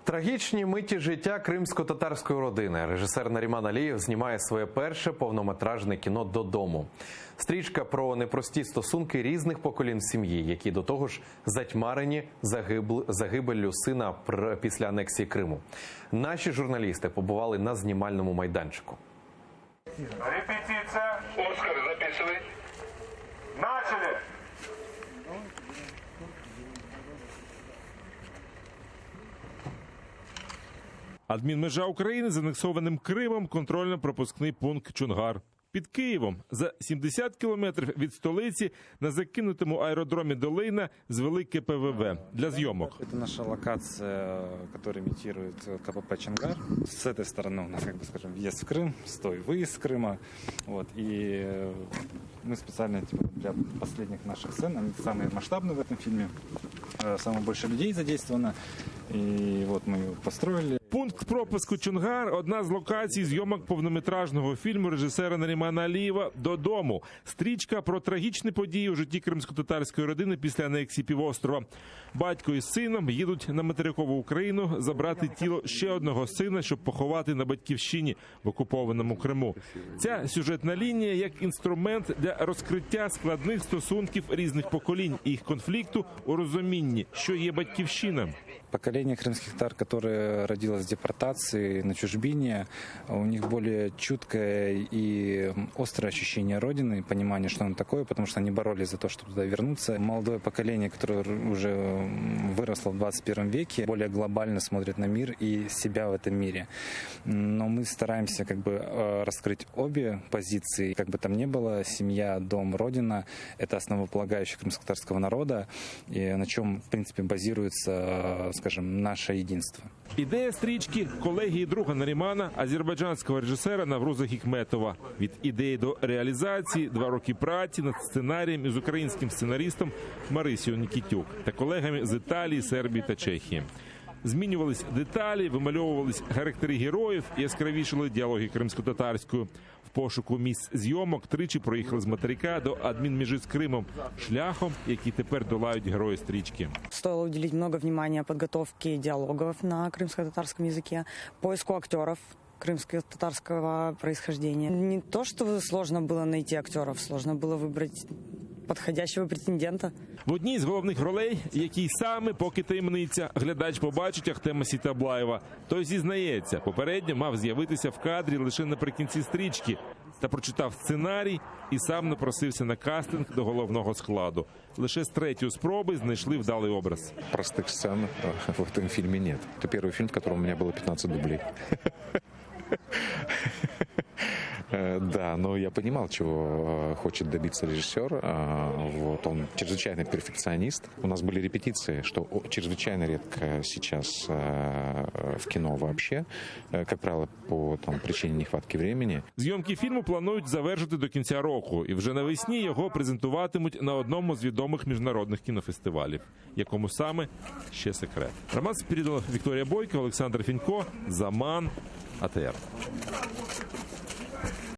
Трагічні миті життя кримсько-татарської родини. Режисер Наріман Алієв знімає своє перше повнометражне кіно «Додому». Стрічка про непрості стосунки різних поколінь сім'ї, які до того ж затьмарені загибеллю сина після анексії Криму. Наші журналісти побували на знімальному майданчику. Репетиція. Оскар, записуй. Начали! Адмінмежа України з анексованим Кримом, контрольно-пропускний пункт Чонгар. Під Києвом, за 70 кілометрів від столиці, на закинутому аеродромі Долина звели КПВВ для зйомок. Это наша локация, которая имитирует КПП Чонгар. С этой стороны у нас, как бы скажем, въезд в Крым, с той выезд с Крыма. Вот. И мы специально для последних наших сцен, они самые масштабные в этом фильме, самое больше людей задействовано. И вот мы его построили. Пункт пропуску Чонгар – одна з локацій зйомок повнометражного фільму режисера Нарімана Алієва «Додому». Стрічка про трагічні події у житті кримсько-татарської родини після анексії півострова. Батько із сином їдуть на материкову Україну забрати тіло ще одного сина, щоб поховати на батьківщині в окупованому Криму. Ця сюжетна лінія як інструмент для розкриття складних стосунків різних поколінь і їх конфлікту у розумінні, що є батьківщина. Поколение крымских татар, которое родилось в депортации на чужбине, у них более чуткое и острое ощущение родины, понимание, что оно такое, потому что они боролись за то, чтобы туда вернуться. Молодое поколение, которое уже выросло в 21 веке, более глобально смотрит на мир и себя в этом мире. Но мы стараемся раскрыть обе позиции. Как бы там ни было, семья, дом, родина – это основополагающее крымско-татарского народа, и на чем, в принципе, базируется, скажем, наше единство. Ідея стрічки – колегії друга Нарімана, азербайджанського режисера Навруза Хікметова. Від ідеї до реалізації 2 роки праці над сценарієм із українським сценаристом Марисією Нікітюк та колегами з Італії, Сербії та Чехії. Змінювались деталі, вимальовувались характери героїв і яскравішали діалоги кримсько-татарською. В пошуку місць зйомок тричі проїхали з материка до адмінмежі з Кримом, шляхом, який тепер долають герої стрічки. Стоило уделить много внимания подготовке диалогов на крымско-татарском языке, поиску актеров крымско-татарского происхождения. Не то, что сложно было найти актеров, сложно было выбрать підходящого претендента. В одній з головних ролей, який саме, поки таємниця, глядач побачить Ахтема Сітаблаєва. Той зізнається, попередньо мав з'явитися в кадрі лише наприкінці стрічки. Та прочитав сценарій і сам напросився на кастинг до головного складу. Лише з 3-ї спроби знайшли вдалий образ. Простих сцен в этом фильме нет. Это первый фильм, в котором у меня было 15 дублей. Да, но я понимал, чего хочет добиться режиссер. Вот, он чрезвычайный перфекционист. У нас были репетиции, что чрезвычайно редко сейчас в кино вообще, как правило, по причине нехватки времени. Зйомки фільму планують завершити до кінця року, і вже навесні його презентуватимуть на одному з відомих міжнародних кінофестивалів. Якому саме – ще секрет. Роман Спірідонов, Вікторія Бойко, Олександр Фінько, Заман, АТР.